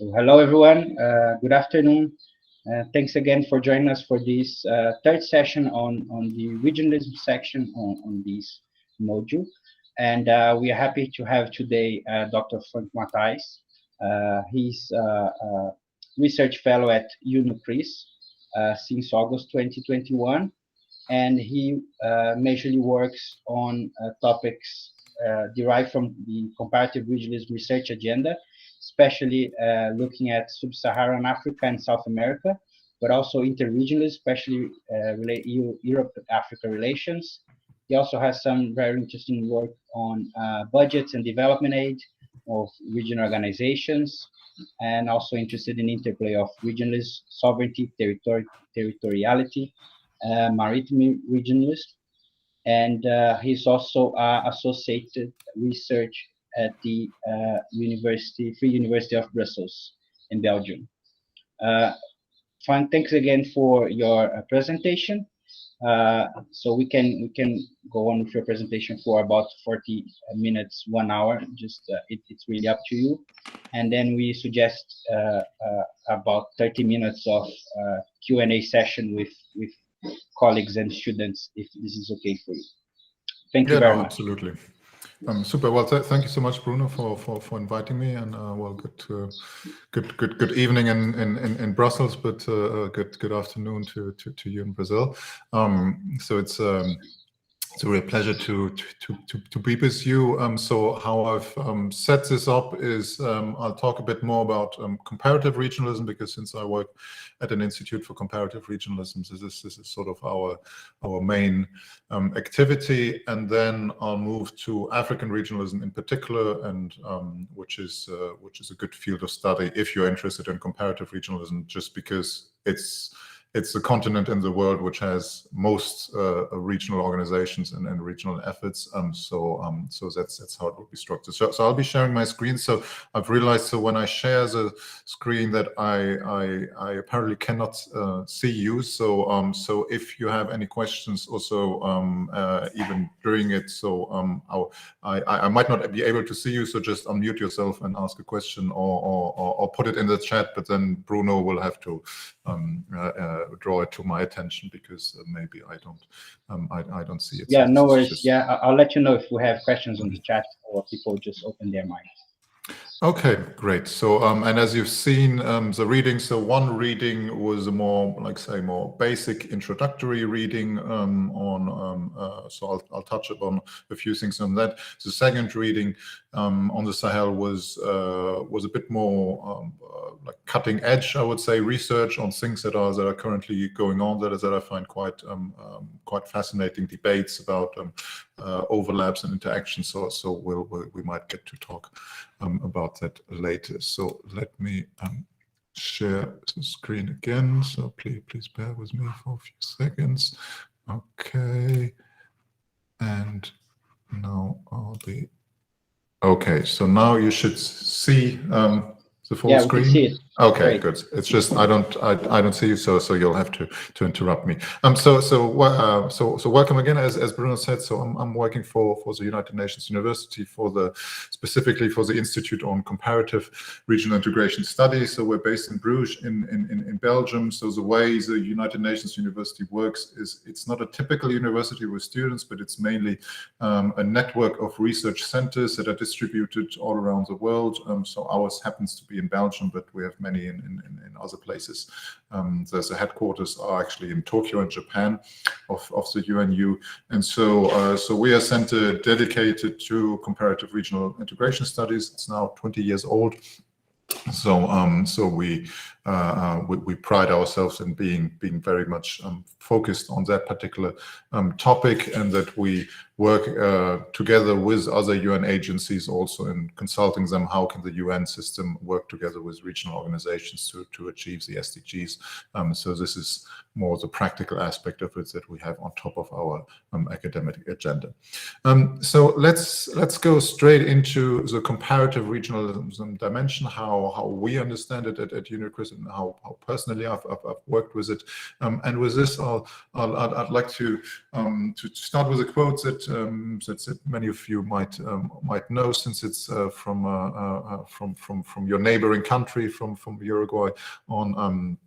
So hello everyone, good afternoon. Thanks again for joining us for this third session on the regionalism section on this module. And we are happy to have today Dr. Mattheis. He's a research fellow at UNU-CRIS since August 2021. And he majorly works on topics derived from the comparative regionalism research agenda, especially looking at sub-Saharan Africa and South America, but also interregionally, especially Europe-Africa relations. He also has some very interesting work on budgets and development aid of regional organizations, and also interested in interplay of regionalism, sovereignty, territoriality, maritime regionalism. And he's also associated research at the Free University of Brussels in Belgium. Fine, thanks again for your presentation. So we can go on with your presentation for about 40 minutes, 1 hour. Just it's really up to you. And then we suggest about 30 minutes of Q&A session with colleagues and students, if this is okay for you. Thank you very much. Absolutely. Super. Well, thank you so much, Bruno, for inviting me. And well, good evening in Brussels, but good afternoon to you in Brazil. So it's a real pleasure to be with you. So how I've set this up is I'll talk a bit more about comparative regionalism, because since I work at an Institute for Comparative Regionalism, this is sort of our main activity, and then I'll move to African regionalism in particular, and which is a good field of study if you're interested in comparative regionalism, just because it's the continent in the world which has most regional organizations and regional efforts. So that's how it will be structured. So I'll be sharing my screen. So I've realized, so when I share the screen, that I apparently cannot see you. So so if you have any questions also, even during it, so I might not be able to see you. So just unmute yourself and ask a question, or put it in the chat. But then Bruno will have to draw it to my attention, because maybe I don't see it. Yeah, no worries. Yeah, I'll let you know if we have questions on the chat or people just open their minds. Okay, great. So and as you've seen, the reading, so one reading was a more, like say, more basic introductory reading so I'll touch upon a few things on that. The second reading on the Sahel was a bit more like cutting edge, I would say, research on things that are currently going on, that I find quite fascinating, debates about overlaps and interactions. So we might get to talk about that later. So let me share the screen again. So please bear with me for a few seconds. Okay, and now I'll be okay. So now you should see the full screen. We can see it. Okay, great. Good. It's just I don't see you, so you'll have to interrupt me. So welcome again. As Bruno said, so I'm working for the United Nations University, specifically for the Institute on Comparative Regional Integration Studies. So we're based in Bruges in Belgium. So the way the United Nations University works is it's not a typical university with students, but it's mainly a network of research centers that are distributed all around the world. So ours happens to be in Belgium, but we have many in other places. The headquarters are actually in Tokyo in Japan of the UNU, and so we are a center dedicated to comparative regional integration studies. It's now 20 years old. So we pride ourselves in being very much focused on that particular topic, and that we work together with other UN agencies also in consulting them. How can the UN system work together with regional organizations to achieve the SDGs? So this is more the practical aspect of it that we have on top of our academic agenda. So let's go straight into the comparative regionalism dimension, how we understand it at UNU-CRIS, and how personally I've worked with it. And with this, I'd like to start with a quote that that many of you might know, since it's from your neighboring country, from Uruguay, on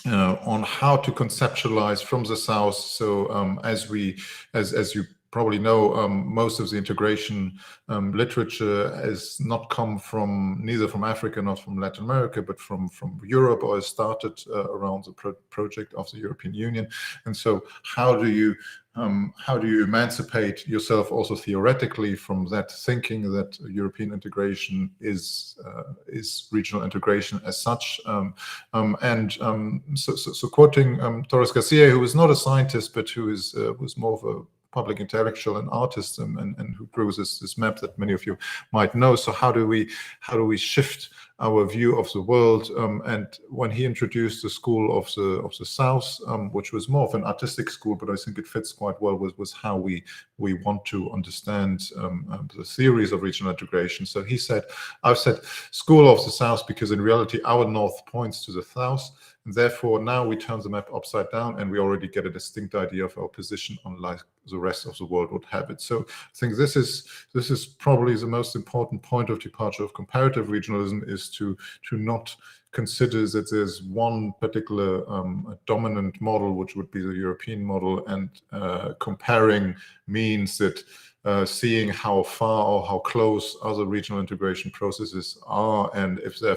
how to conceptualize from the South. So as you probably know, most of the integration literature has not come neither from Africa, not from Latin America, but from Europe, or has started around the project of the European Union. And so how do you emancipate yourself also theoretically from that thinking that European integration is regional integration as such? So quoting Torres Garcia, who was not a scientist, but who was more of a public intellectual and artist, and who drew this map that many of you might know. So how do we shift our view of the world? And when he introduced the school of the South, which was more of an artistic school, but I think it fits quite well with how we want to understand the theories of regional integration. So I've said school of the South because in reality our north points to the south. And therefore, now we turn the map upside down and we already get a distinct idea of our position, unlike the rest of the world would have it. So I think this is probably the most important point of departure of comparative regionalism, is to not consider that there's one particular dominant model, which would be the European model, and comparing means that seeing how far or how close other regional integration processes are, and if they're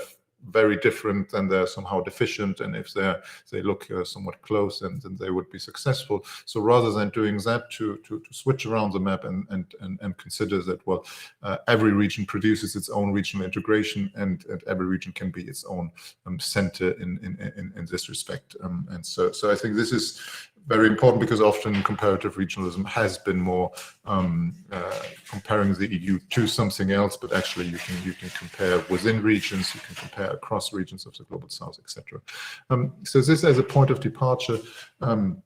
very different, then they're somehow deficient, and if they look somewhat close, then they would be successful. So rather than doing that, to switch around the map and consider that, well, every region produces its own regional integration, and every region can be its own center in this respect. And so I think this is very important, because often comparative regionalism has been more comparing the EU to something else, but actually you can compare within regions, you can compare across regions of the global south, etc. So this as a point of departure. Comparing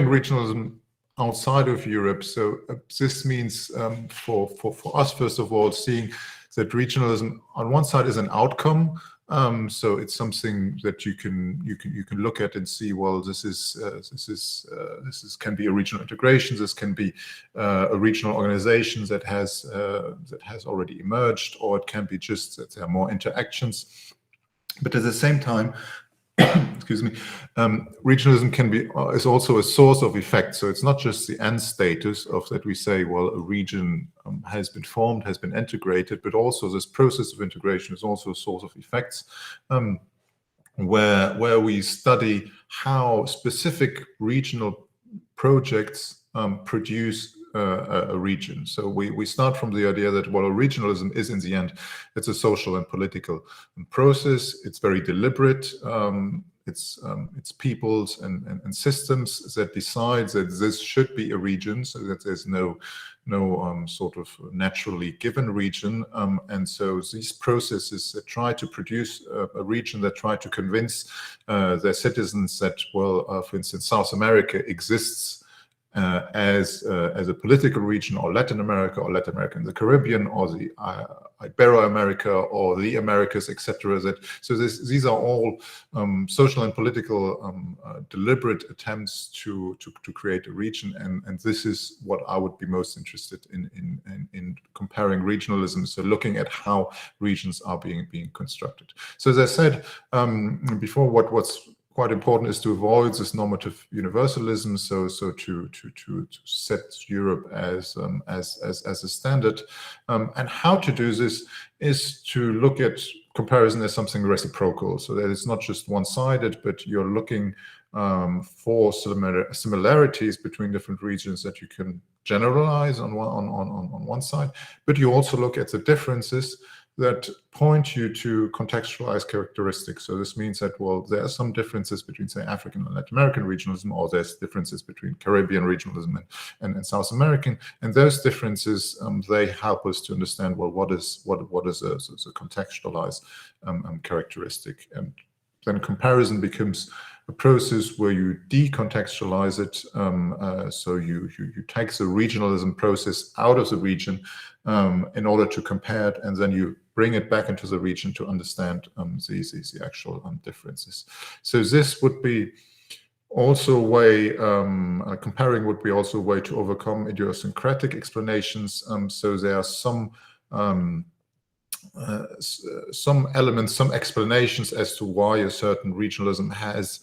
regionalism outside of Europe. So this means for us, first of all, seeing that regionalism on one side is an outcome. So it's something that you can look at and see, well, this can be a regional integration. This can be a regional organization that has already emerged, or it can be just that there are more interactions. But at the same time, excuse me, regionalism is also a source of effect. So it's not just the end status of that we say, well, a region has been formed, has been integrated, but also this process of integration is also a source of effects, where we study how specific regional projects produce a region. So we start from the idea that, well, regionalism is in the end, it's a social and political process. It's very deliberate. It's peoples and systems that decide that this should be a region, so that there's no sort of naturally given region. And so these processes that try to produce a region, that try to convince their citizens that, well, for instance, South America exists as a political region, or Latin America and the Caribbean, or the Ibero-America, or the Americas, etc. So these are all social and political deliberate attempts to create a region, and this is what I would be most interested in comparing regionalism. So looking at how regions are being constructed. So as I said before, what's quite important is to avoid this normative universalism. So to set Europe as a standard, and how to do this is to look at comparison as something reciprocal, so that it's not just one-sided, but you're looking for similarities between different regions that you can generalize on one side, but you also look at the differences that point you to contextualized characteristics. So this means that, well, there are some differences between, say, African and Latin American regionalism, or there's differences between Caribbean regionalism and South American, and those differences they help us to understand, well, what is a contextualized characteristic. And then comparison becomes a process where you decontextualize it. So you take the regionalism process out of the region in order to compare it, and then you bring it back into the region to understand the actual differences. So this would be also a way, comparing would be also a way to overcome idiosyncratic explanations. So there are some elements, some explanations as to why a certain regionalism has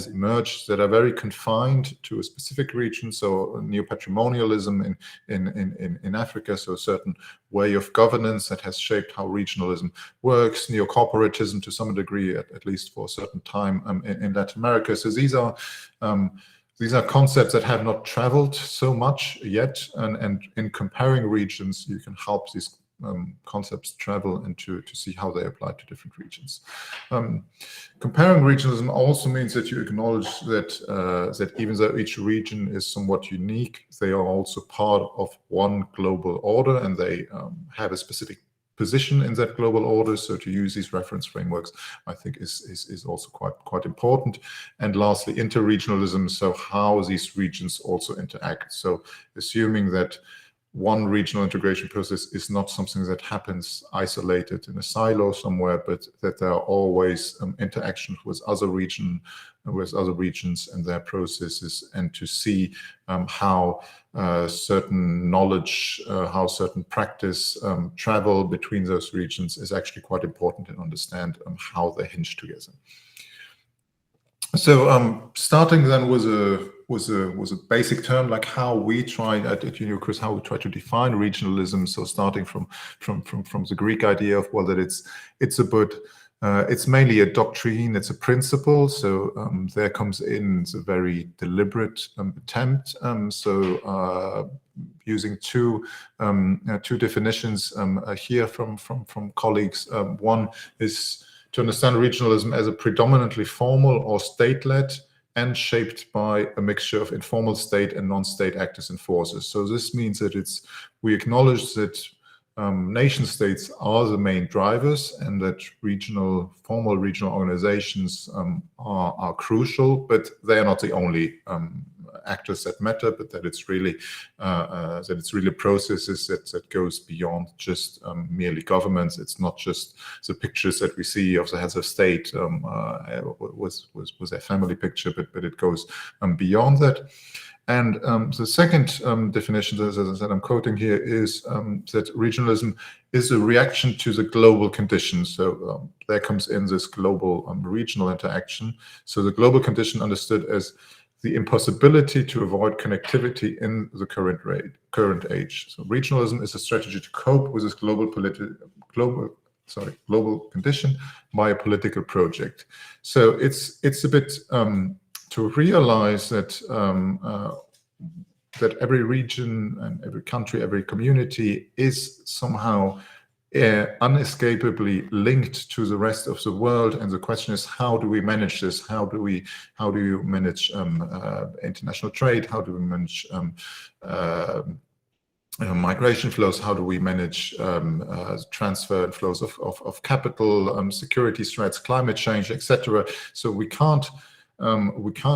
emerged that are very confined to a specific region. So neo-patrimonialism in Africa, so a certain way of governance that has shaped how regionalism works. Neo-corporatism to some degree, at least for a certain time in Latin America. So these are concepts that have not traveled so much yet, and in comparing regions, you can help these concepts travel and to see how they apply to different regions. Comparing regionalism also means that you acknowledge that even though each region is somewhat unique, they are also part of one global order, and they have a specific position in that global order. So to use these reference frameworks, I think is also quite important. And lastly, interregionalism, so how these regions also interact. So assuming that one regional integration process is not something that happens isolated in a silo somewhere, but that there are always interactions with other regions and their processes, and to see how certain knowledge, how certain practice travel between those regions is actually quite important to understand how they hinge together. So starting then was a basic term, like how we try at UNU-CRIS, how we try to define regionalism. So starting from the Greek idea of, well, that it's mainly a doctrine, it's a principle. So there comes in the very deliberate attempt. Using two definitions here from colleagues. One is to understand regionalism as a predominantly formal or state-led and shaped by a mixture of informal state and non-state actors and forces. So this means that we acknowledge that nation states are the main drivers, and that formal regional organizations are crucial, but they are not the only actors that matter, but that it's really processes that goes beyond just merely governments. It's not just the pictures that we see of the heads of state was their family picture, but it goes beyond that. And the second definition that I'm quoting here is that regionalism is a reaction to the global conditions. So there comes in this global regional interaction. So the global condition understood as the impossibility to avoid connectivity in the current age. So regionalism is a strategy to cope with this global condition by a political project. So it's a bit to realize that that every region and every country, every community is somehow unescapably linked to the rest of the world, and the question is, how do we manage this? How do you manage international trade? How do we manage migration flows? How do we manage transfer and flows of capital, security threats, climate change, etc.? So we can't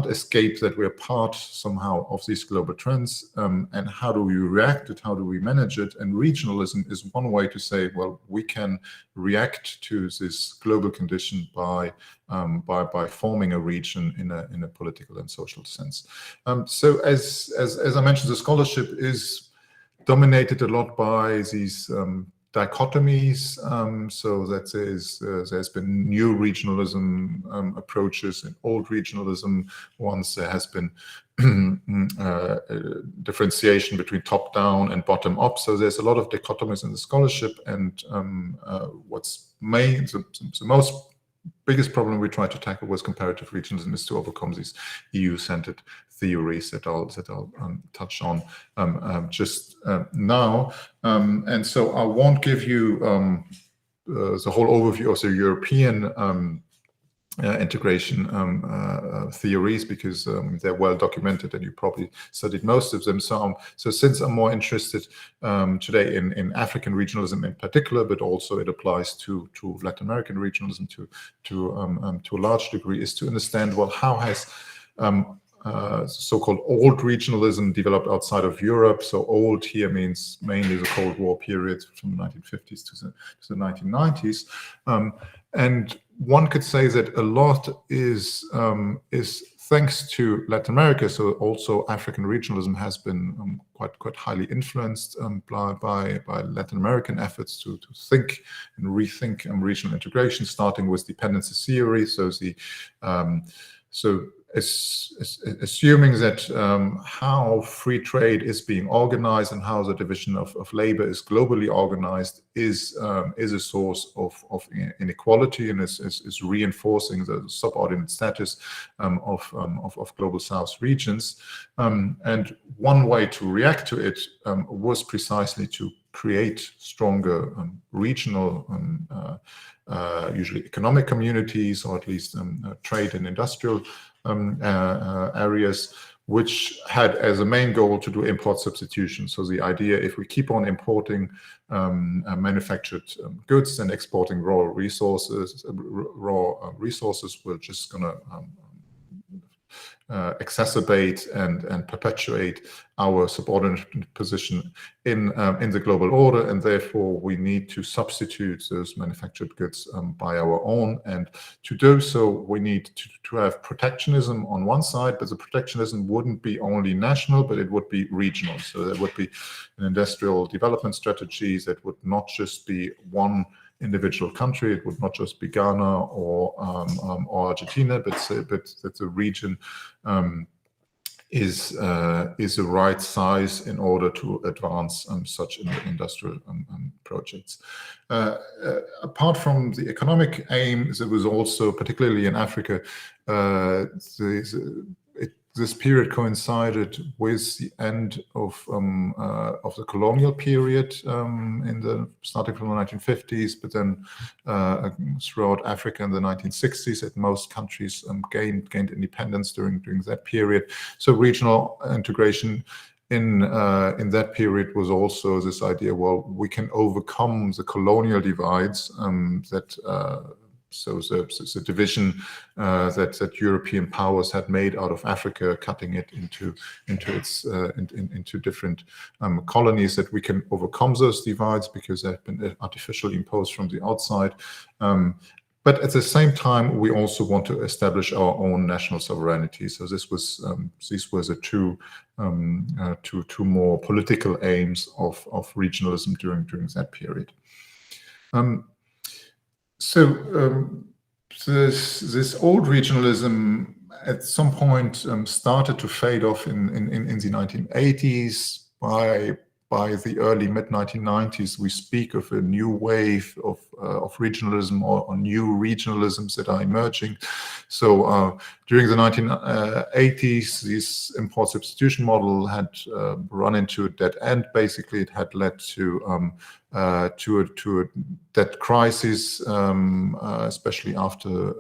escape that we're part somehow of these global trends, and how do we react it? How do we manage it? And regionalism is one way to say, well, we can react to this global condition by forming a region in a political and social sense. So as I mentioned, the scholarship is dominated a lot by these dichotomies. So that there's been new regionalism approaches and old regionalism. Once there has been differentiation between top-down and bottom-up. So there's a lot of dichotomies in the scholarship, and the most biggest problem we try to tackle was comparative regionalism, is to overcome these EU-centered theories that I'll touch on just now. And so I won't give you the whole overview of the European integration theories, because they're well documented and you probably studied most of them. So since I'm more interested today in African regionalism in particular, but also it applies to Latin American regionalism to a large degree, is to understand, well, so-called old regionalism developed outside of Europe. So old here means mainly the Cold War period from the 1950s to the 1990s. And one could say that a lot is thanks to Latin America. So also African regionalism has been quite highly influenced by Latin American efforts to think and rethink regional integration, starting with dependency theory. So assuming that how free trade is being organized and how the division of labor is globally organized is a source of inequality, and is reinforcing the subordinate status of global South regions. And one way to react to it was precisely to create stronger regional, usually economic communities, or at least trade and industrial areas, which had as a main goal to do import substitution. So the idea, if we keep on importing manufactured goods and exporting raw resources, we're just going to exacerbate and perpetuate our subordinate position in the global order, and therefore we need to substitute those manufactured goods by our own. And to do so, we need to have protectionism on one side, but the protectionism wouldn't be only national, but it would be regional. So there would be an industrial development strategy that would not just be one individual country. It would not just be Ghana or Argentina, but that the region is the right size in order to advance such industrial projects. Apart from the economic aim, there was also, particularly in Africa, this period coincided with the end of the colonial period, starting from the 1950s, but then throughout Africa in the 1960s, that most countries gained independence during that period. So regional integration in that period was also this idea, well, we can overcome the colonial divides so the division that European powers had made out of Africa, cutting it into different colonies, that we can overcome those divides because they've been artificially imposed from the outside. But at the same time, we also want to establish our own national sovereignty. So these were the two more political aims of regionalism during that period. This old regionalism at some point started to fade off in the 1980s. By the early mid-1990s, we speak of a new wave of regionalism or new regionalisms that are emerging. So during the 1980s, this import substitution model had run into a dead end. Basically, it had led to a debt crisis, especially after the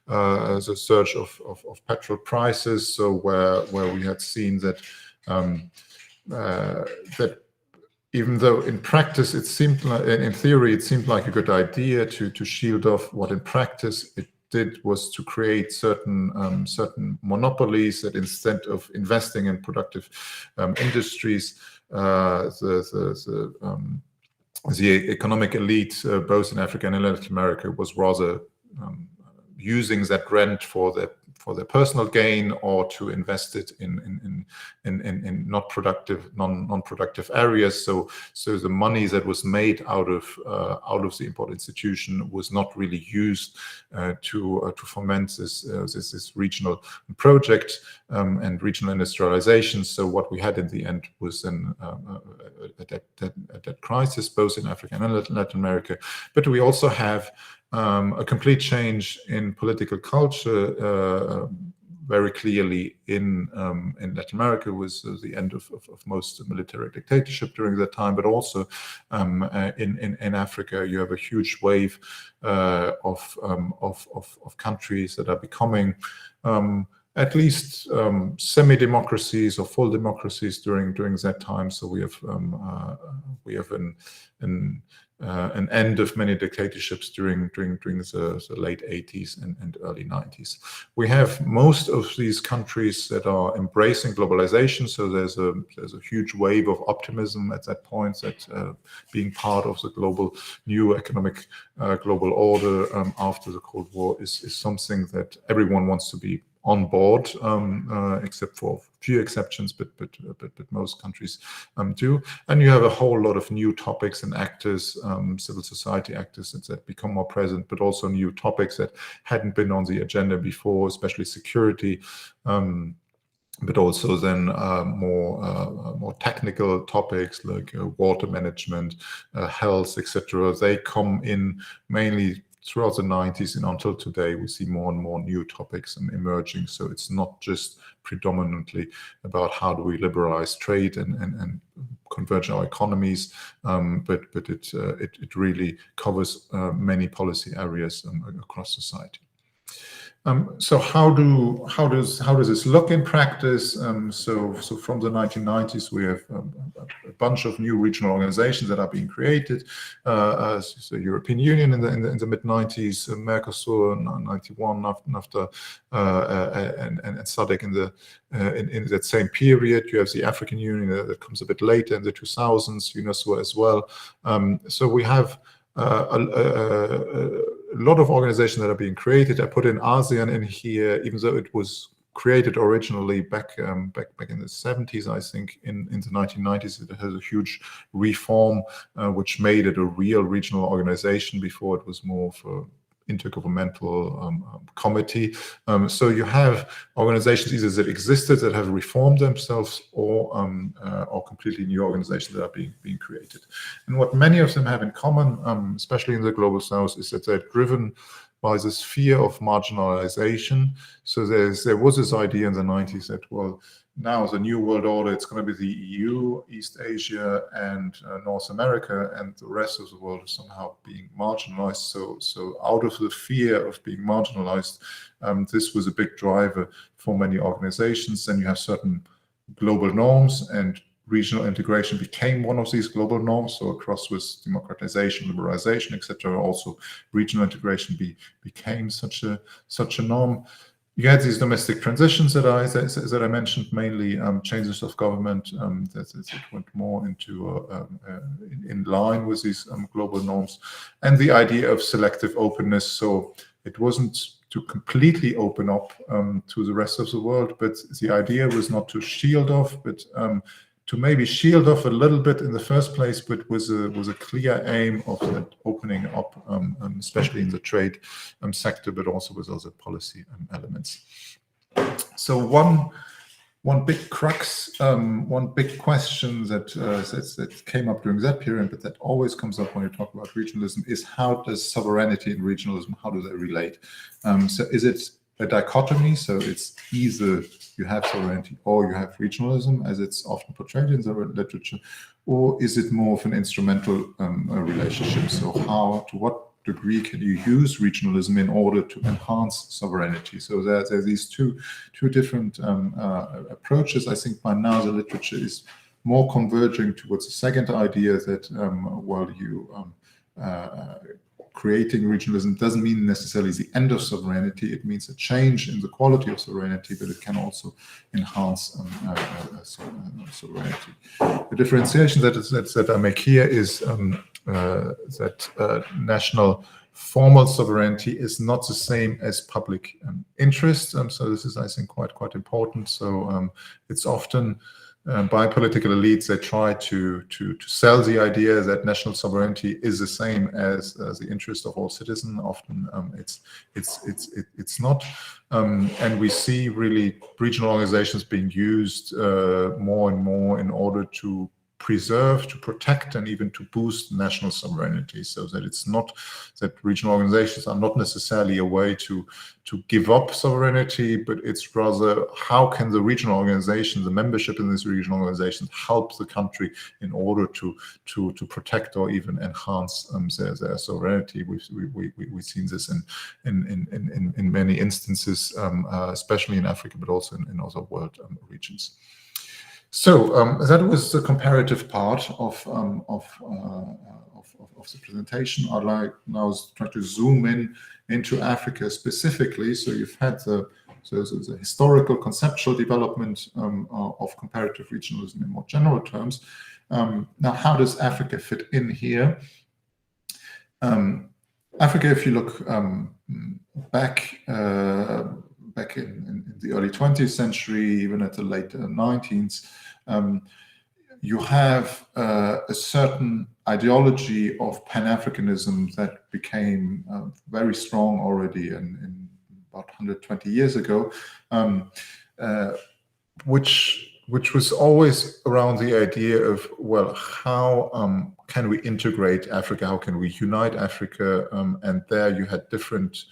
the surge of petrol prices. So where we had seen that that even though in practice it seemed like, in theory it seemed like a good idea to shield off, what in practice it did was to create certain monopolies that, instead of investing in productive industries, the economic elite, both in Africa and in Latin America, was rather using that rent for their personal gain, or to invest it in non-productive areas. So the money that was made out of the import institution was not really used to foment this regional project and regional industrialization. So what we had in the end was then that crisis, both in Africa and in Latin America. But we also have a complete change in political culture, very clearly in Latin America, with the end of most military dictatorship during that time. But also in Africa, you have a huge wave of countries that are becoming at least semi-democracies or full democracies during that time. So we have an end of many dictatorships during the late 80s and early 90s. We have most of these countries that are embracing globalization. So there's a huge wave of optimism at that point, that being part of the new economic global order after the Cold War is something that everyone wants to be on board, except for a few exceptions, but most countries do. And you have a whole lot of new topics and actors, civil society actors that become more present, but also new topics that hadn't been on the agenda before, especially security, but also then more technical topics like water management, health, etc. They come in mainly throughout the 90s, and until today we see more and more new topics emerging. So it's not just predominantly about how do we liberalize trade and converge our economies, but it really covers many policy areas across society. So how does this look in practice? So from the 1990s, we have a bunch of new regional organizations that are being created. So European Union in the mid 90s, Mercosur in 91, NAFTA, and SADC in that same period. You have the African Union that comes a bit later in the 2000s, UNESCO as well. So we have a lot of organizations that are being created. I put in ASEAN in here, even though it was created originally back in the 70s, I think. In the 1990s, it has a huge reform, which made it a real regional organization. Before, it was more of a intergovernmental committee. So you have organizations either that existed, that have reformed themselves, or completely new organizations that are being created. And what many of them have in common, especially in the Global South, is that they're driven by this fear of marginalization. So there was this idea in the 90s that, well, now the new world order, it's going to be the EU, East Asia, and North America, and the rest of the world is somehow being marginalized. So out of the fear of being marginalized, this was a big driver for many organizations. Then you have certain global norms, and regional integration became one of these global norms. So across with democratization, liberalization, etc., also regional integration became such a norm. You had these domestic transitions that I mentioned, mainly changes of government that it went more into in line with these global norms, and the idea of selective openness. So it wasn't to completely open up to the rest of the world, but the idea was not to shield off, but to maybe shield off a little bit in the first place, but was a clear aim of that opening up, especially in the trade sector, but also with other policy elements. So one big crux, one big question that came up during that period, but that always comes up when you talk about regionalism, is how does sovereignty and regionalism, how do they relate? So is it a dichotomy? So it's either you have sovereignty or you have regionalism, as it's often portrayed in the literature, or is it more of an instrumental relationship? So to what degree can you use regionalism in order to enhance sovereignty? So there's these two different approaches. I think by now the literature is more converging towards the second idea that creating regionalism doesn't mean necessarily the end of sovereignty. It means a change in the quality of sovereignty, but it can also enhance sovereignty. The differentiation that I make here is that national formal sovereignty is not the same as public interest. So this is, I think, quite important. So it's often by political elites, they try to sell the idea that national sovereignty is the same as the interest of all citizens. Often it's not, and we see really regional organizations being used more and more in order to preserve, to protect, and even to boost national sovereignty, so that it's not that regional organizations are not necessarily a way to give up sovereignty, but it's rather how can the regional organizations, the membership in these regional organizations, help the country in order to protect or even enhance their sovereignty. We've seen this in many instances, especially in Africa, but also in other world regions. So that was the comparative part of the presentation. I'd like now to try to zoom into Africa specifically. So you've had the historical conceptual development of comparative regionalism in more general terms. Now, how does Africa fit in here? Africa, if you look back in the early 20th century, even at the late 19th, you have a certain ideology of Pan-Africanism that became very strong already in about 120 years ago, which was always around the idea of, well, how can we integrate Africa? How can we unite Africa? And there you had different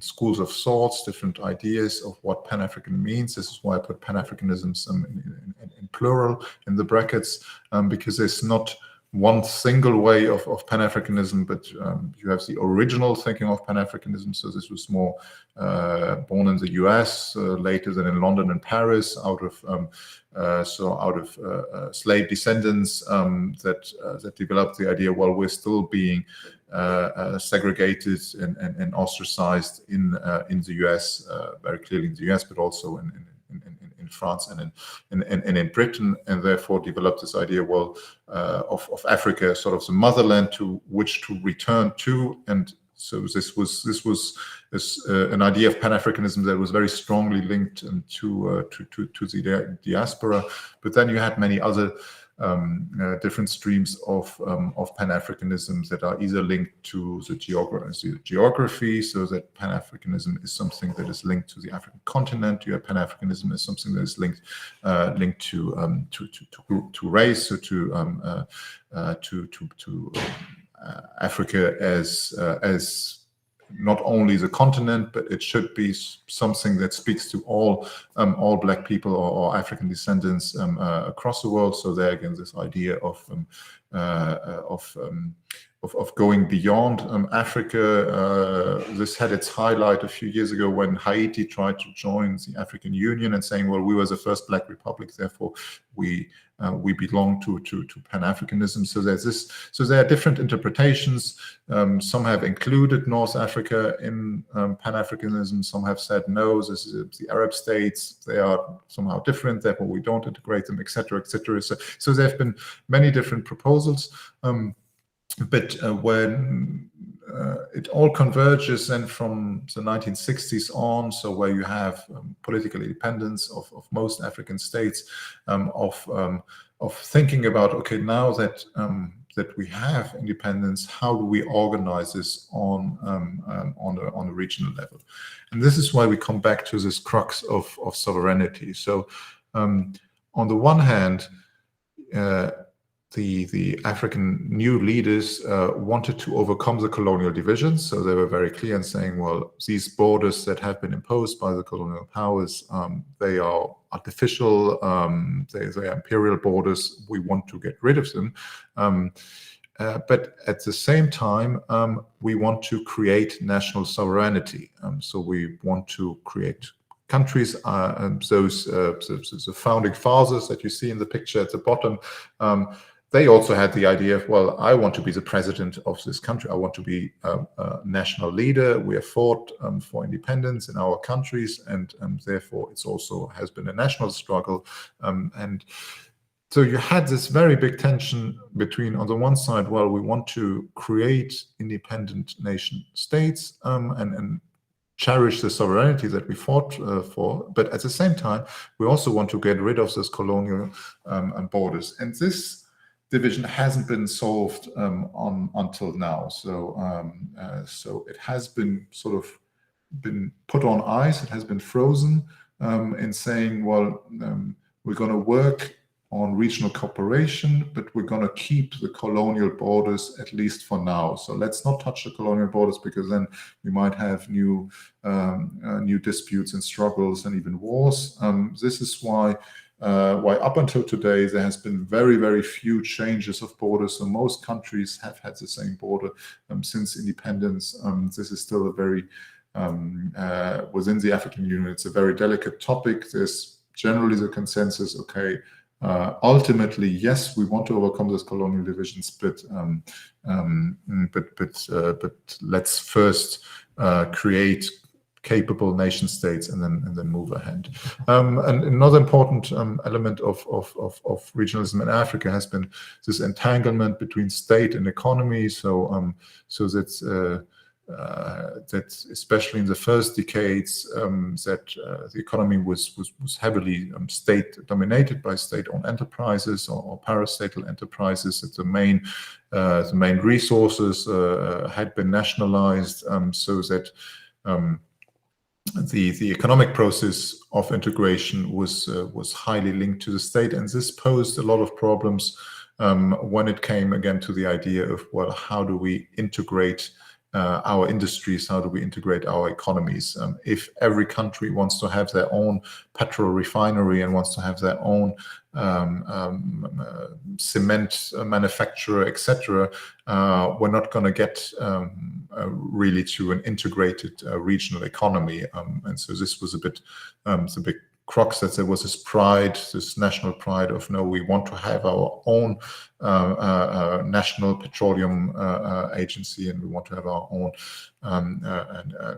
schools of thoughts, different ideas of what Pan-African means. This is why I put Pan-Africanism in plural in the brackets, because there's not one single way of Pan-Africanism, but you have the original thinking of Pan-Africanism. So this was more born in the US, later than in London and Paris, out of slave descendants that developed the idea, well, we're still being segregated and ostracized in the US, very clearly in the US, but also in France and in Britain, and therefore developed this idea, well, of Africa, sort of the motherland to which to return to. And so this was an idea of Pan-Africanism that was very strongly linked to the diaspora. But then you had many other different streams of Pan-Africanism that are either linked to the geography, so that Pan-Africanism is something that is linked to the African continent. You have Pan-Africanism as something that is linked to race, so to Africa as not only the continent, but it should be something that speaks to all Black people or African descendants across the world. So there again, this idea of going beyond Africa. This had its highlight a few years ago when Haiti tried to join the African Union and saying, well, we were the first Black republic, therefore we belong to Pan-Africanism. So there's this. So there are different interpretations. Some have included North Africa in Pan-Africanism. Some have said no. This is the Arab states. They are somehow different. Therefore, we don't integrate them, etc., etc. So there have been many different proposals. But when it all converges then from the 1960s on, so where you have political independence of most African states, of thinking about, okay, now that we have independence, how do we organize this on a regional level? And this is why we come back to this crux of sovereignty. So on the one hand, the African new leaders wanted to overcome the colonial divisions. So they were very clear in saying, well, these borders that have been imposed by the colonial powers, they are artificial, they are imperial borders. We want to get rid of them. But at the same time, we want to create national sovereignty. So we want to create countries, those the founding fathers that you see in the picture at the bottom, they also had the idea of, well, I want to be the president of this country. I want to be a national leader. We have fought for independence in our countries, and therefore it's also has been a national struggle. And so you had this very big tension between, on the one side, well, we want to create independent nation states and cherish the sovereignty that we fought for, but at the same time, we also want to get rid of those colonial borders. And this division hasn't been solved until now. So it has been sort of been put on ice. It has been frozen in saying, well, we're going to work on regional cooperation, but we're going to keep the colonial borders, at least for now. So let's not touch the colonial borders, because then we might have new disputes and struggles and even wars. This is why up until today there has been very, very few changes of borders. So most countries have had the same border since independence. This is still a very within the African Union, it's a very delicate topic. There's generally the consensus, okay, ultimately, yes, we want to overcome those colonial divisions, but let's first create capable nation states and then move ahead. And another important element of regionalism in Africa has been this entanglement between state and economy. So that especially in the first decades, that the economy was heavily state dominated by state-owned enterprises or parastatal enterprises. That the main resources had been nationalized, so that the economic process of integration was highly linked to the state, and this posed a lot of problems when it came again to the idea of, well, how do we integrate our industries, how do we integrate our economies? If every country wants to have their own petrol refinery and wants to have their own cement manufacturer, etc., we're not going to get really to an integrated regional economy. And so this was a bit the big crux, that there was this pride, this national pride of, no, we want to have our own national petroleum agency, and we want to have our own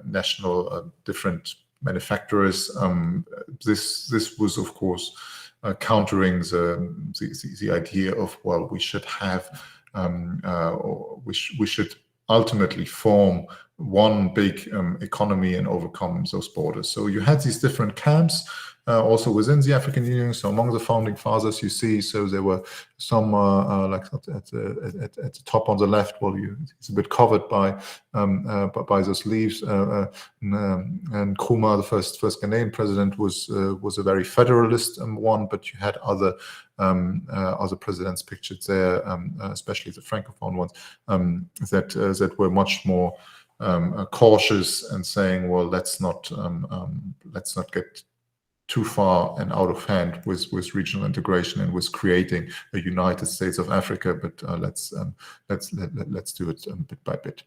national different manufacturers. This was, of course, countering the idea of, well, we should have we should ultimately form one big economy and overcome those borders. So you had these different camps also within the African Union. So among the founding fathers, you see, so there were some like at the top on the left. Well, it's a bit covered by those leaves. And Nkrumah, the first Ghanaian president, was a very federalist one, but you had other presidents pictured there, especially the francophone ones, that were much more cautious and saying, well, let's not get too far and out of hand with regional integration and with creating a United States of Africa, but let's do it bit by bit.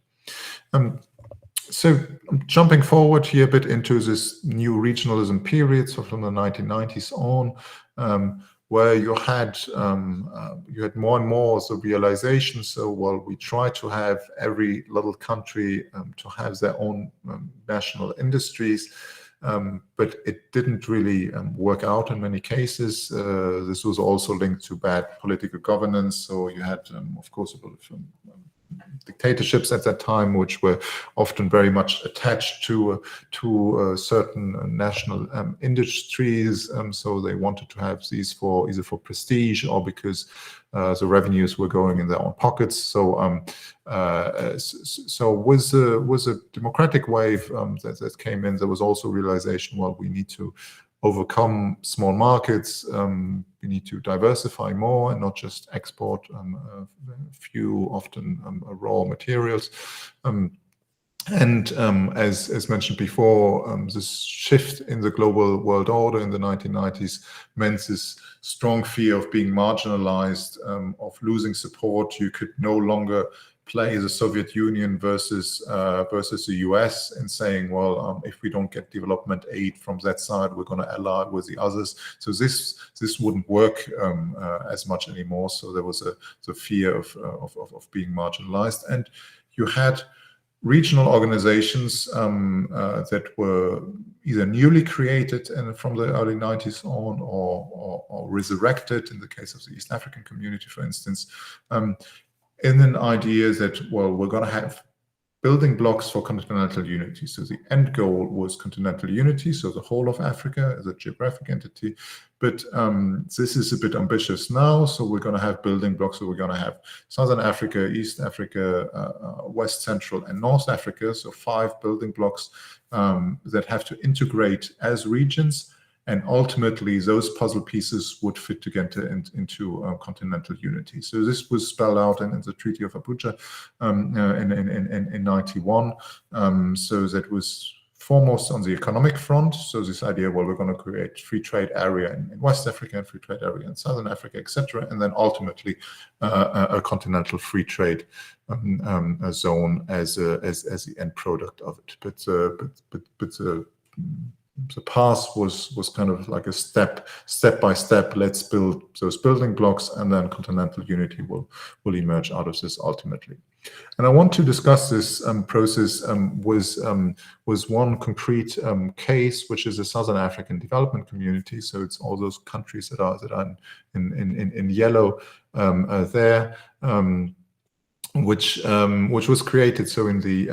So jumping forward here a bit into this new regionalism period, so from the 1990s on, where you had more and more the realization. So, well, we try to have every little country to have their own national industries. But it didn't really work out in many cases. This was also linked to bad political governance. So you had, of course, a lot of dictatorships at that time, which were often very much attached to certain national industries. So they wanted to have these either for prestige or because the revenues were going in their own pockets. So with a democratic wave that came in, there was also realization, well, we need to overcome small markets. We need to diversify more and not just export a few, often raw materials. And as mentioned before, this shift in the global world order in the 1990s meant this strong fear of being marginalized, of losing support. You could no longer play the Soviet Union versus the US and saying, well, if we don't get development aid from that side, we're going to ally with the others. So this wouldn't work as much anymore. So there was the fear of being marginalized, and you had regional organizations that were either newly created and from the early 90s on, or resurrected in the case of the East African community, for instance. In an idea that, well, we're going to have building blocks for continental unity. So the end goal was continental unity, so the whole of Africa as a geographic entity. But this is a bit ambitious now, so we're going to have building blocks. So we're going to have Southern Africa, East Africa, West Central, and North Africa. So 5 building blocks that have to integrate as regions. and ultimately those puzzle pieces would fit together into continental unity. So this was spelled out in the Treaty of Abuja in 91. So that was foremost on the economic front. So this idea, well, we're going to create free trade area in West Africa and free trade area in Southern Africa, etc., and then ultimately a continental free trade a zone as the end product of it. But the path was kind of like a step by step. Let's build those building blocks, and then continental unity will emerge out of this ultimately. And I want to discuss this process with one concrete case, which is the Southern African Development Community. So it's all those countries that are in yellow there. Which was created so in the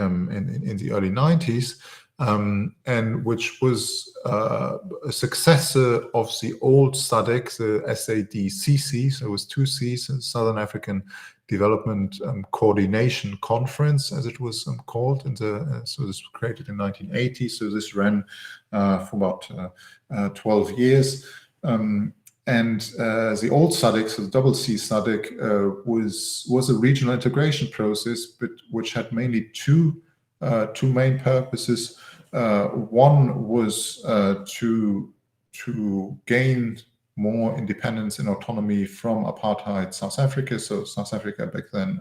early 90s, and which was a successor of the old SADC, the SADCC. So it was two C's, Southern African Development Coordination Conference, as it was called. So this was created in 1980. So this ran for about 12 years. And the old SADC, so the double C SADC, was a regional integration process, but which had mainly two main purposes. One was to gain more independence and autonomy from apartheid South Africa. So South Africa back then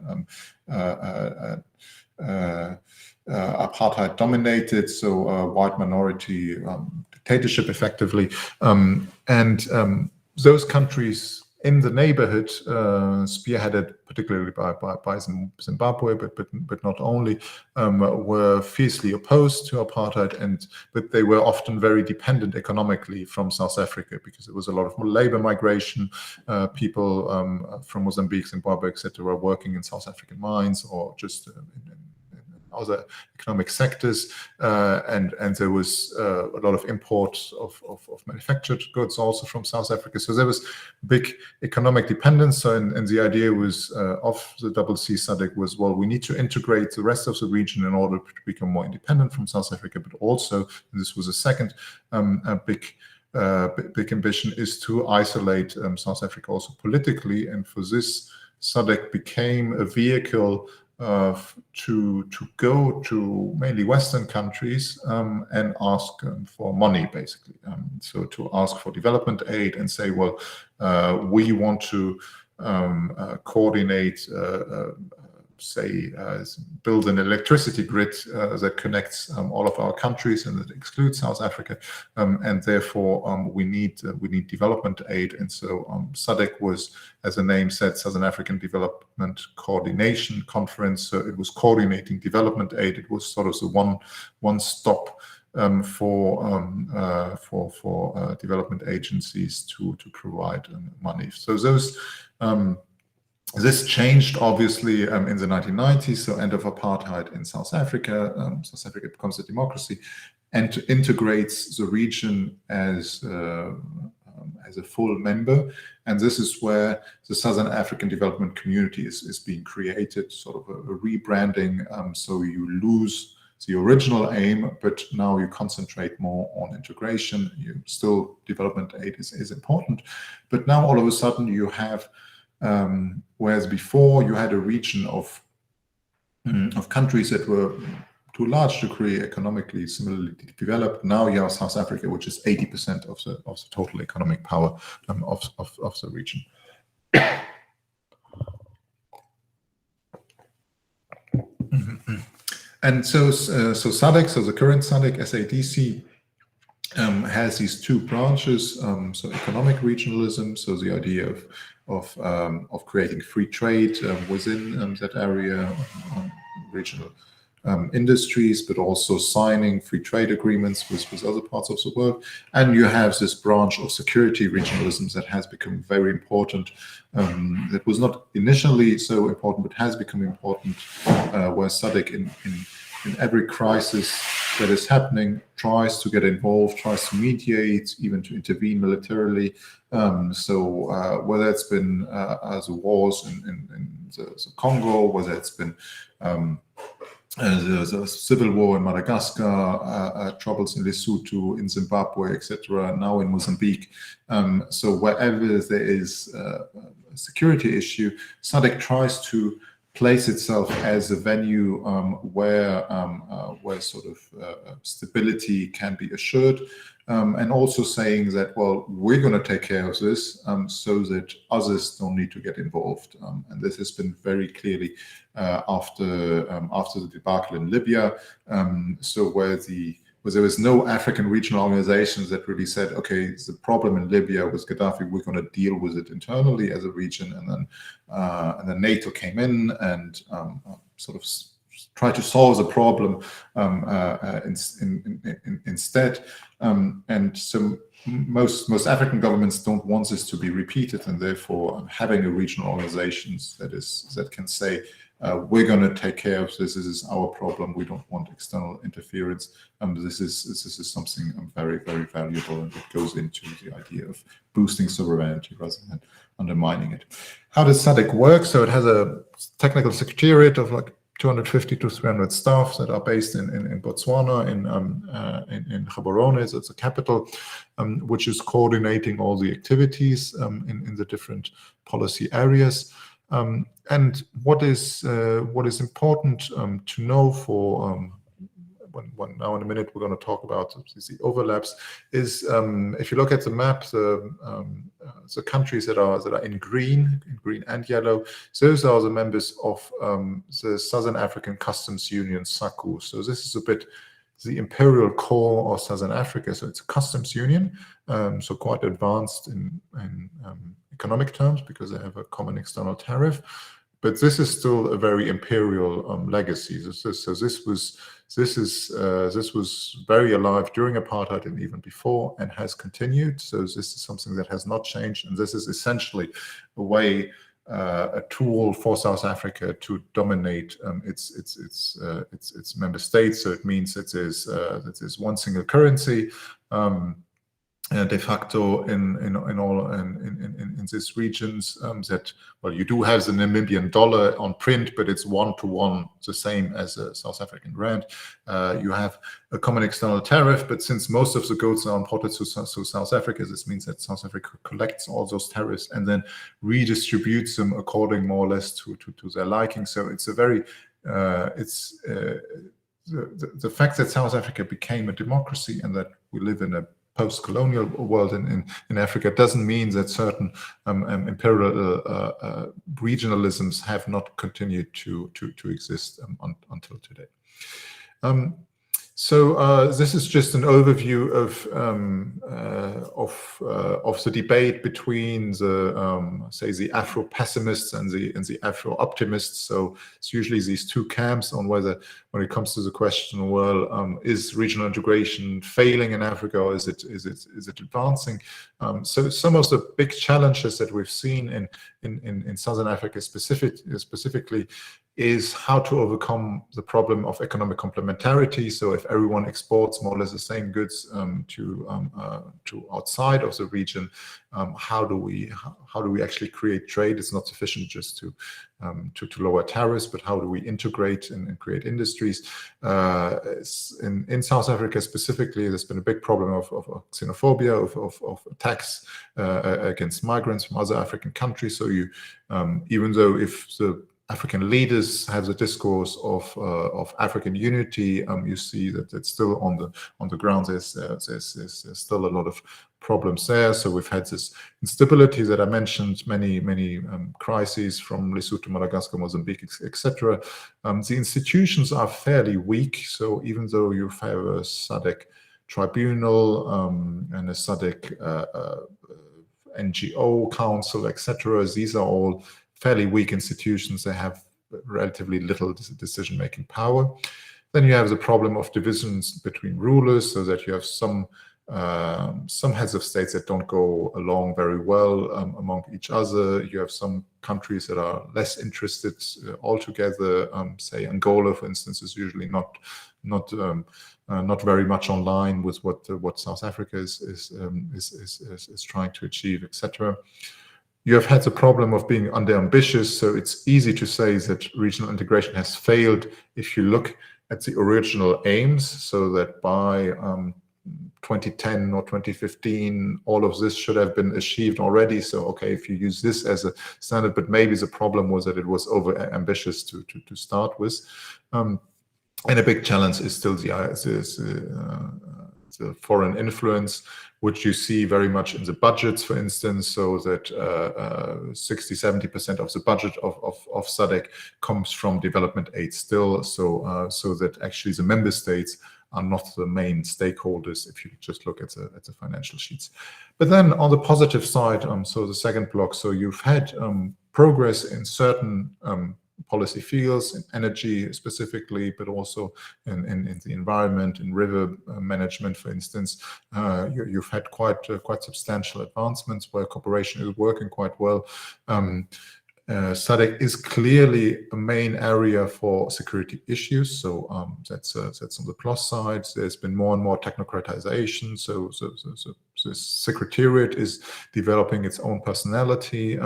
apartheid dominated, so white minority dictatorship effectively, and those countries in the neighborhood, spearheaded particularly by Zimbabwe, but not only, were fiercely opposed to apartheid, but they were often very dependent economically from South Africa, because there was a lot of labor migration. People from Mozambique, Zimbabwe, etc., were working in South African mines or just in other economic sectors, and there was a lot of imports of manufactured goods also from South Africa. So there was big economic dependence. So, and the idea was of the double C SADC was, well, we need to integrate the rest of the region in order to become more independent from South Africa, but also, and this was a second big ambition, is to isolate South Africa also politically. And for this, SADC became a vehicle to go to mainly Western countries and ask for money, basically. So to ask for development aid and say, well, we want to coordinate, build an electricity grid that connects all of our countries and that excludes South Africa, and therefore we need development aid. And so SADC was, as the name said, Southern African Development Coordination Conference. So it was coordinating development aid. It was sort of the one stop for development agencies to provide money. So those. This changed, obviously, in the 1990s, so end of apartheid in South Africa. South Africa becomes a democracy and integrates the region as a full member. And this is where the Southern African Development Community is being created, sort of a rebranding. So you lose the original aim, but now you concentrate more on integration. Still, development aid is important, but now all of a sudden you have whereas before you had a region of countries that were to a large degree economically similarly developed. Now you have South Africa, which is 80% of the total economic power of the region. And so SADC, so the current SADC, SADC, has these two branches. So economic regionalism, so the idea of creating free trade within that area, regional industries, but also signing free trade agreements with other parts of the world. And you have this branch of security regionalism that has become very important. That was not initially so important, but has become important, where SADC in every crisis that is happening tries to get involved, tries to mediate, even to intervene militarily. So whether it's been the wars in the Congo, whether it's been there's a civil war in Madagascar, troubles in Lesotho, in Zimbabwe, etc., now in Mozambique. So wherever there is a security issue, SADC tries to place itself as a venue where sort of stability can be assured, and also saying that, well, we're going to take care of this so that others don't need to get involved. And this has been very clearly after the debacle in Libya, so where there was no African regional organizations that really said, okay, the problem in Libya with Gaddafi, we're going to deal with it internally as a region, and then NATO came in and sort of tried to solve the problem instead. And so most African governments don't want this to be repeated, and therefore having a regional organizations that can say, we're going to take care of this. This is our problem. We don't want external interference. This is something very, very valuable, and it goes into the idea of boosting sovereignty rather than undermining it. How does SADC work? So it has a technical secretariat of like 250 to 300 staff that are based in Botswana, in Gaborone, so it's a capital, which is coordinating all the activities in the different policy areas. And what is important to know for now in a minute we're going to talk about the overlaps is if you look at the map, the countries that are in green and yellow, those are the members of the Southern African Customs Union, SACU. So this is a bit the imperial core of Southern Africa. So it's a customs union, so quite advanced in economic terms because they have a common external tariff. But this is still a very imperial legacy. So this was very alive during apartheid and even before, and has continued. So this is something that has not changed, and this is essentially a way, a tool for South Africa to dominate its member states. So it means that there's one single currency. De facto in these regions, that, well, you do have the Namibian dollar on print, but it's one-to-one the same as a South African rand. You have a common external tariff, but since most of the goods are imported to South Africa, this means that South Africa collects all those tariffs and then redistributes them according more or less to their liking. So it's a very the fact that South Africa became a democracy and that we live in a post-colonial world in Africa doesn't mean that certain imperial regionalisms have not continued to exist until today. So this is just an overview of the debate between the say the Afro-pessimists and the Afro-optimists. So it's usually these two camps on whether, when it comes to the question, well, is regional integration failing in Africa, or is it advancing? So some of the big challenges that we've seen in Southern Africa specifically is how to overcome the problem of economic complementarity. So if everyone exports more or less the same goods to outside of the region, how do we actually create trade? It's not sufficient just to lower tariffs, but how do we integrate and create industries? In South Africa specifically, there's been a big problem of xenophobia, of attacks against migrants from other African countries. So you, even though if the African leaders have the discourse of African unity, you see that it's still on the ground. There's still a lot of problems there. So we've had this instability that I mentioned, many crises from Lesotho, Madagascar, Mozambique, etc. The institutions are fairly weak. So even though you have a SADC tribunal and a SADC NGO council, etc., these are all fairly weak institutions. They have relatively little decision-making power. Then you have the problem of divisions between rulers, so that you have some heads of states that don't go along very well among each other. You have some countries that are less interested altogether. Say Angola, for instance, is usually not very much online with what South Africa is trying to achieve, etc. You have had the problem of being under-ambitious, so it's easy to say that regional integration has failed if you look at the original aims, so that by 2010 or 2015, all of this should have been achieved already. So, okay, if you use this as a standard, but maybe the problem was that it was over-ambitious to start with. And a big challenge is still the foreign influence, which you see very much in the budgets, for instance, so that 60–70% of the budget of SADC comes from development aid still, so that actually the member states are not the main stakeholders if you just look at the financial sheets. But then on the positive side, so the second block, so you've had progress in certain policy fields, in energy specifically, but also in the environment, in river management, for instance. You've had quite substantial advancements where cooperation is working quite well. SADC is clearly a main area for security issues, so that's on the plus side. There's been more and more technocratization, so the Secretariat is developing its own personality,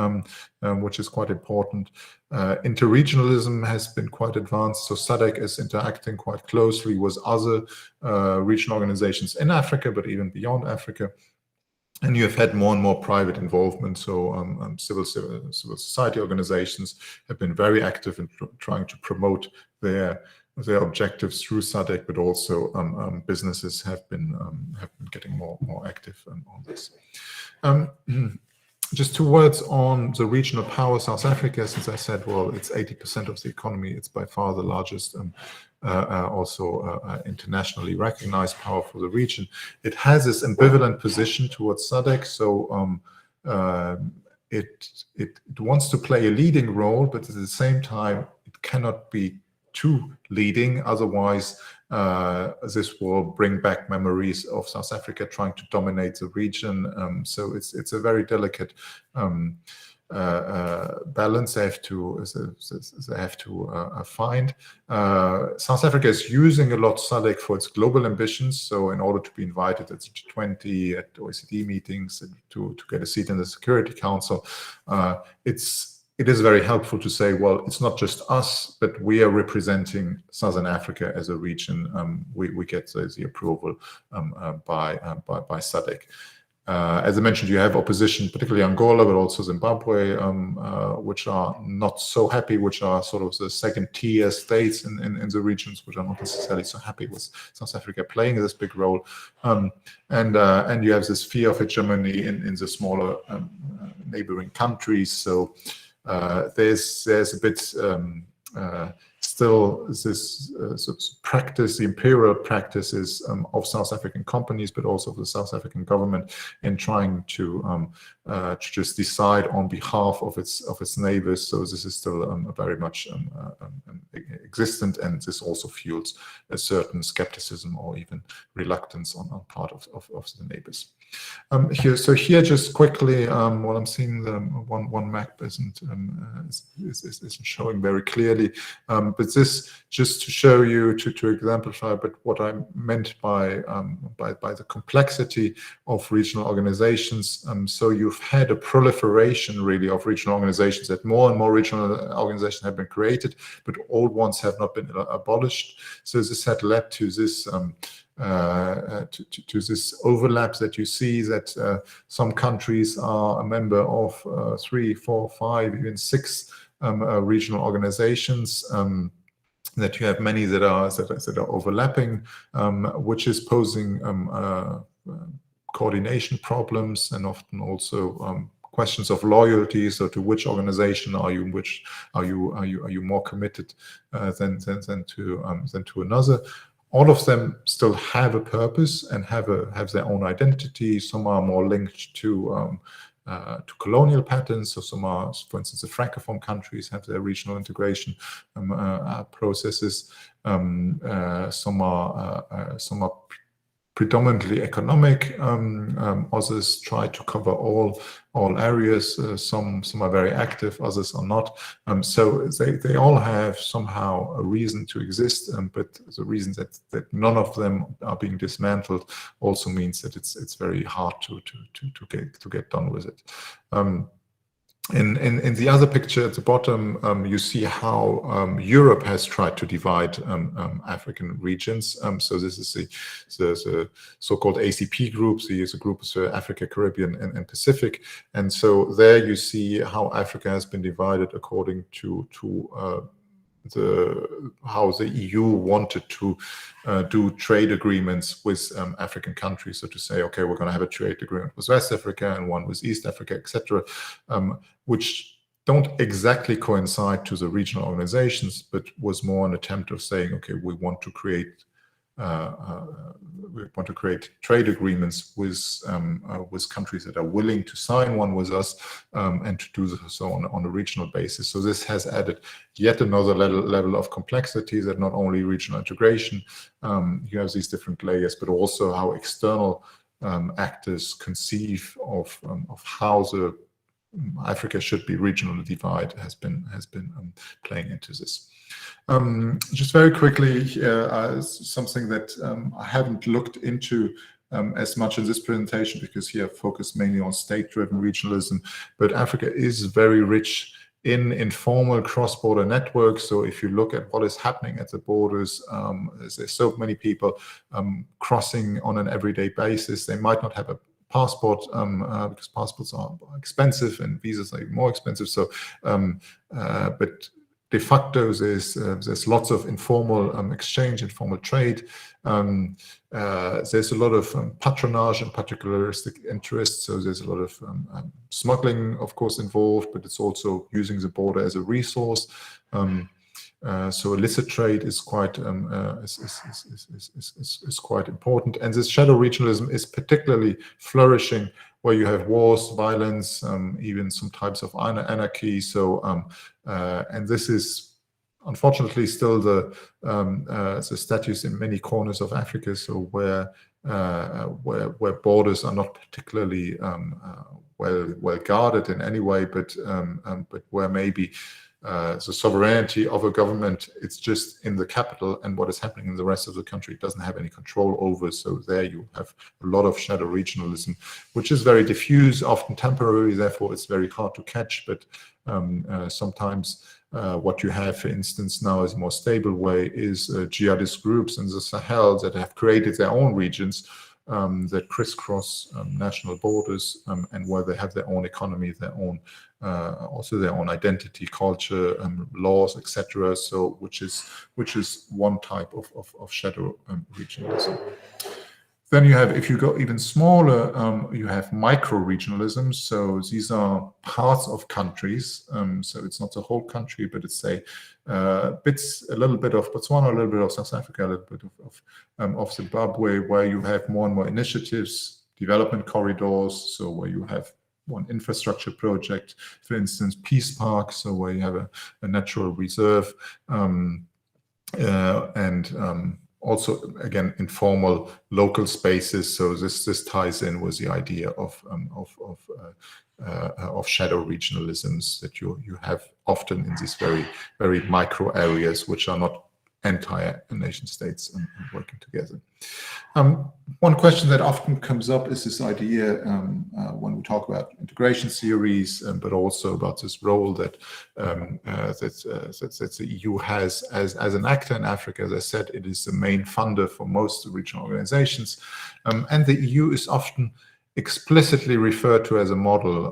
which is quite important. Interregionalism has been quite advanced, so SADC is interacting quite closely with other regional organizations in Africa, but even beyond Africa. And you have had more and more private involvement, so civil society organizations have been very active in trying to promote their objectives through SADC, but also businesses have been getting more active on this. Just 2 words on the regional power, South Africa. Since I said, well, it's 80% of the economy, it's by far the largest, internationally recognized power for the region. It has this ambivalent position towards SADC, so it wants to play a leading role, but at the same time, it cannot be too leading, otherwise this will bring back memories of South Africa trying to dominate the region. So it's a very delicate balance they have to find. South Africa is using a lot SADC for its global ambitions, so in order to be invited at the G20, at OECD meetings, to get a seat in the Security Council, it is very helpful to say, well, it's not just us, but we are representing Southern Africa as a region. We get the approval by SADC. As I mentioned, you have opposition, particularly Angola, but also Zimbabwe, which are not so happy, which are sort of the second-tier states in the regions, which are not necessarily so happy with South Africa playing this big role. And you have this fear of hegemony in the smaller neighboring countries. So there's a bit still this sort of practice, the imperial practices of South African companies, but also of the South African government in trying to just decide on behalf of its neighbors. So this is still very much existent, and this also fuels a certain skepticism or even reluctance on part of the neighbors. Here just quickly, what I'm seeing, the one map isn't showing very clearly, but this just to show you, to exemplify, but what I meant by the complexity of regional organizations. So you've had a proliferation really of regional organizations, that more and more regional organizations have been created, but old ones have not been abolished. So this had led to this to this overlap that you see, that some countries are a member of 3, 4, 5, even 6 regional organizations. That you have many that are overlapping, which is posing coordination problems, and often also questions of loyalty. So to which organization are you? Are you more committed than to another? All of them still have a purpose and have their own identity. Some are more linked to colonial patterns. So some are, for instance, the Francophone countries have their regional integration processes. Some are predominantly economic. Others try to cover all areas. Some are very active, others are not. So they all have somehow a reason to exist, but the reason that none of them are being dismantled also means that it's very hard to get done with it. In the other picture at the bottom, you see how Europe has tried to divide African regions. So this is the so-called ACP groups. These are groups for Africa, Caribbean, and Pacific. And so there you see how Africa has been divided according to how the EU wanted to do trade agreements with African countries. So to say, okay, we're going to have a trade agreement with West Africa and one with East Africa, etc., which don't exactly coincide to the regional organizations, but was more an attempt of saying, okay, we want to create trade agreements with countries that are willing to sign one with us, and to do so on a regional basis. So this has added yet another level of complexity, that not only regional integration, you have these different layers, but also how external actors conceive of how the Africa should be regionally divided has been playing into this. Just very quickly, something that I haven't looked into as much in this presentation, because here I focus mainly on state-driven regionalism, but Africa is very rich in informal cross-border networks. So if you look at what is happening at the borders, there's so many people crossing on an everyday basis. They might not have a passport, because passports are expensive and visas are even more expensive. So, but de facto, there's lots of informal exchange, informal trade. There's a lot of patronage and particularistic interests. So there's a lot of smuggling, of course, involved, but it's also using the border as a resource. So illicit trade is quite quite important, and this shadow regionalism is particularly flourishing where you have wars, violence, even some types of anarchy. So and this is unfortunately still the status in many corners of Africa. So where borders are not particularly well guarded in any way, but where maybe the sovereignty of a government, it's just in the capital, and what is happening in the rest of the country it doesn't have any control over. So there you have a lot of shadow regionalism, which is very diffuse, often temporary, therefore it's very hard to catch. But sometimes what you have, for instance, now as a more stable way is jihadist groups in the Sahel that have created their own regions that crisscross national borders, and where they have their own economy, their own also their own identity, culture, laws, etc. So which is one type of shadow regionalism. Then you have, if you go even smaller, you have micro-regionalism. So these are parts of countries. So it's not the whole country, but it's a little bit of Botswana, a little bit of South Africa, a little bit of Zimbabwe, where you have more and more initiatives, development corridors. So where you have one infrastructure project, for instance, Peace Park, so where you have a natural reserve, also, again, informal local spaces. So this ties in with the idea of shadow regionalisms that you have often in these very micro areas, which are not entire nation states working together. One question that often comes up is this idea when we talk about integration theories, but also about this role that that the EU has as an actor in Africa. As I said, it is the main funder for most regional organizations, and the EU is often explicitly referred to as a model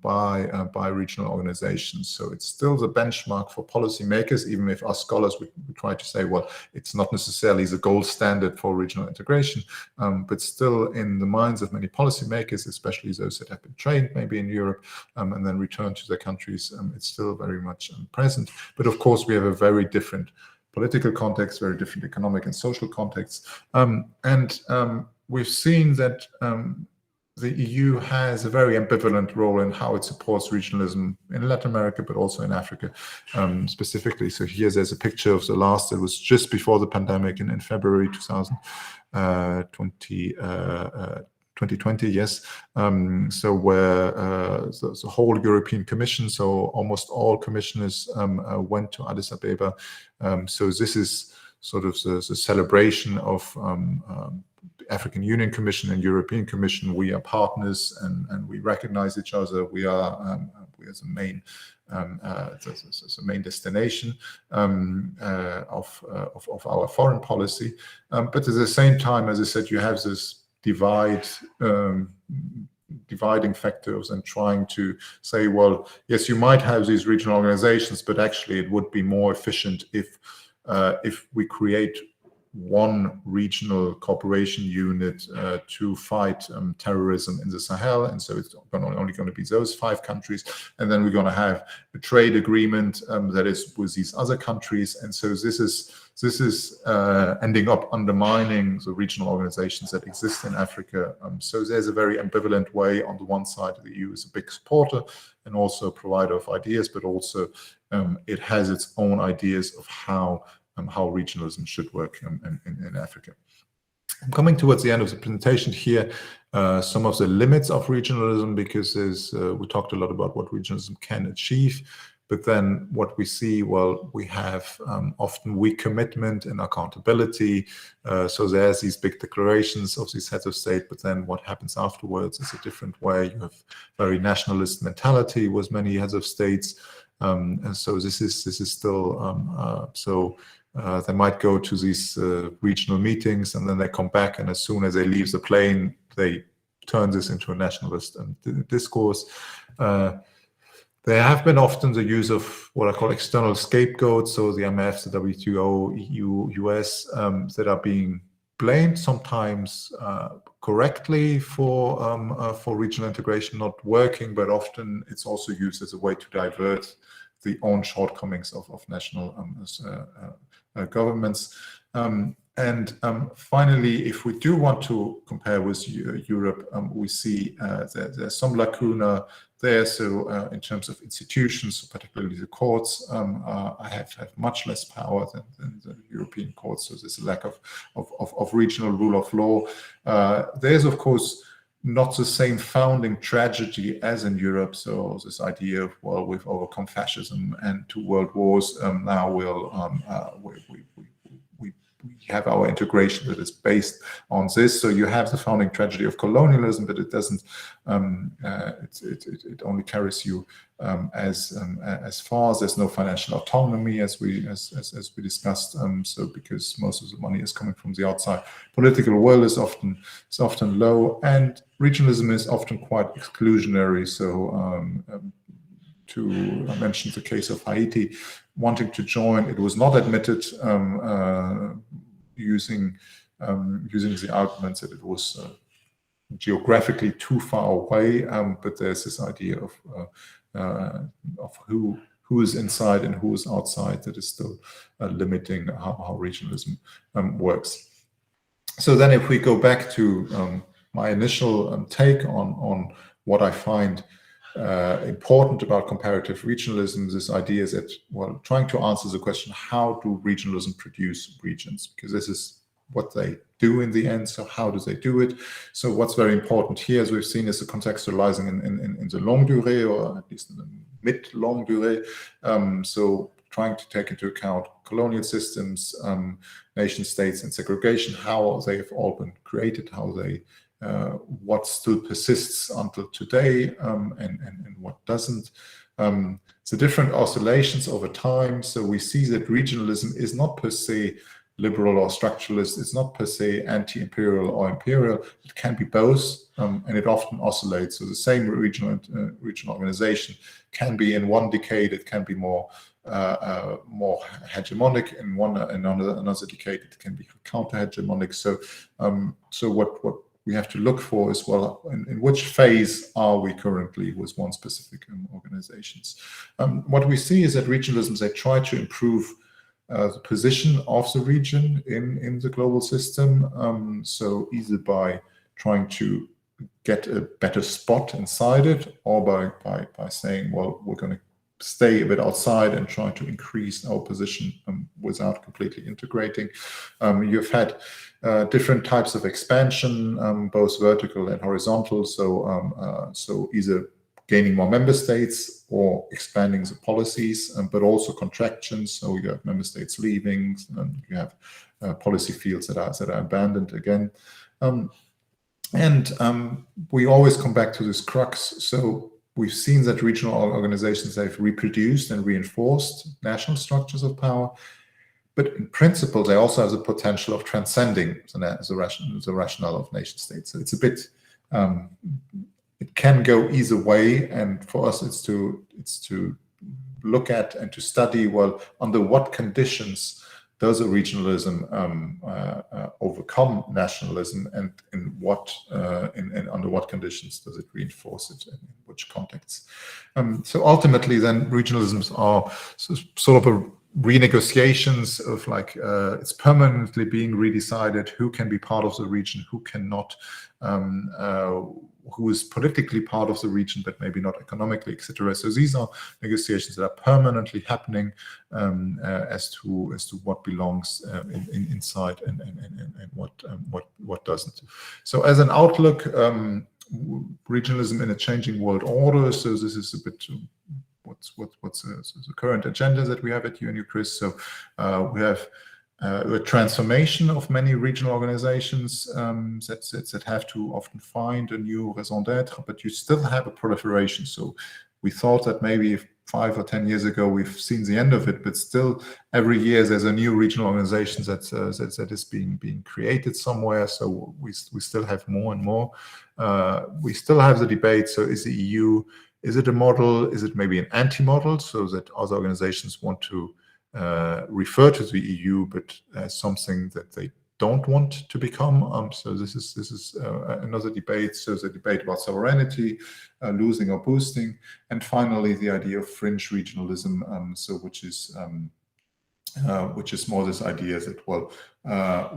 by regional organizations. So it's still the benchmark for policymakers, even if us scholars we try to say, well, it's not necessarily the gold standard for regional integration, but still in the minds of many policymakers, especially those that have been trained maybe in Europe and then returned to their countries, it's still very much present. But of course, we have a very different political context, very different economic and social context. We've seen that the EU has a very ambivalent role in how it supports regionalism in Latin America, but also in Africa specifically. So here there's a picture of the last, it was just before the pandemic in February 2020, yes. So where the whole European Commission, so almost all commissioners went to Addis Ababa. So this is sort of the celebration of African Union Commission and European Commission, we are partners and we recognize each other. We are the main main destination of our foreign policy. But at the same time, as I said, you have this dividing factors and trying to say, well, yes, you might have these regional organizations, but actually it would be more efficient if we create one regional cooperation unit to fight terrorism in the Sahel, and so it's only going to be those 5 countries, and then we're going to have a trade agreement that is with these other countries, and so this is ending up undermining the regional organizations that exist in Africa. So there's a very ambivalent way. On the one side, the EU is a big supporter and also a provider of ideas, but also it has its own ideas of how regionalism should work in Africa. I'm coming towards the end of the presentation here. Some of the limits of regionalism, because we talked a lot about what regionalism can achieve, but then what we see, well, we have often weak commitment and accountability. So there's these big declarations of these heads of state, but then what happens afterwards is a different way. You have very nationalist mentality with many heads of states, and so this is still they might go to these regional meetings and then they come back, and as soon as they leave the plane, they turn this into a nationalist discourse. There have been often the use of what I call external scapegoats, so the IMF, the WTO, EU, US, that are being blamed sometimes correctly for regional integration not working, but often it's also used as a way to divert the own shortcomings of national governments. And finally, if we do want to compare with Europe, we see there's some lacuna there. So in terms of institutions, particularly the courts, have much less power than the European courts. So there's a lack of regional rule of law. There's, of course, not the same founding tragedy as in Europe. So this idea of, well, we've overcome fascism and 2 world wars, now we have our integration that is based on this. So you have the founding tragedy of colonialism, but it doesn't. It only carries you as far as there's no financial autonomy, as we discussed. So because most of the money is coming from the outside, political will is often low, and regionalism is often quite exclusionary. So to mention the case of Haiti, wanting to join, it was not admitted, using the arguments that it was geographically too far away. But there's this idea of who is inside and who is outside that is still limiting how regionalism works. So then, if we go back to my initial take on what I find important about comparative regionalism, this idea is that, well, trying to answer the question, how do regionalism produce regions? Because this is what they do in the end. So how do they do it? So what's very important here, as we've seen, is the contextualizing in the longue durée, or at least in the mid-longue durée. So trying to take into account colonial systems, nation states, and segregation, how they have all been created, how they what still persists until today, and what doesn't. The different oscillations over time. So we see that regionalism is not per se liberal or structuralist. It's not per se anti-imperial or imperial. It can be both, and it often oscillates. So the same regional organization can be in one decade, it can be more hegemonic. In another decade, it can be counter-hegemonic. So what we have to look for is, well, in which phase are we currently with one specific organizations? What we see is that regionalisms, they try to improve the position of the region in the global system. So either by trying to get a better spot inside it, or by saying, well, we're going to stay a bit outside and try to increase our position without completely integrating. You've had different types of expansion, both vertical and horizontal. So either gaining more member states or expanding the policies, but also contractions. So you have member states leaving, and you have policy fields that are abandoned again. We always come back to this crux. So we've seen that regional organizations, they've reproduced and reinforced national structures of power, but in principle, they also have the potential of transcending the rationale of nation states. So it's a bit, it can go either way, and for us, it's to look at and to study, well, under what conditions does a regionalism overcome nationalism, and in what under what conditions does it reinforce it, and in which contexts? So ultimately, then regionalisms are sort of a renegotiations of like it's permanently being redecided who can be part of the region, who cannot, who is politically part of the region but maybe not economically, etc. So these are negotiations that are permanently happening as to what belongs inside and what doesn't. So as an outlook, regionalism in a changing world order. So this is a bit what's the current agenda that we have at UNU-CRIS. So we have a transformation of many regional organizations that have to often find a new raison d'être, but you still have a proliferation. So we thought that maybe 5 or 10 years ago we've seen the end of it, but still every year there's a new regional organization that is being created somewhere. So we still have more and more. We still have the debate. So is the EU, is it a model? Is it maybe an anti-model, so that other organizations want to refer to the EU, but as something that they don't want to become? So this is another debate. So the debate about sovereignty, losing or boosting, and finally the idea of fringe regionalism. So which is more this idea that, well,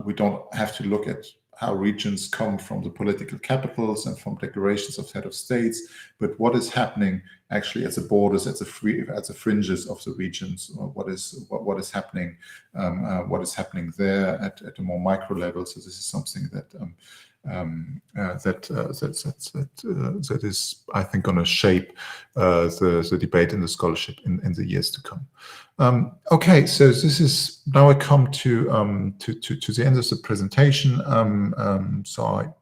we don't have to look at how regions come from the political capitals and from declarations of head of states, but what is happening actually at the borders, at the fringes of the regions, what is happening there at a more micro level. So this is something that that is, I think, going to shape the debate in the scholarship in the years to come. Okay, so this is now I come to the end of the presentation. So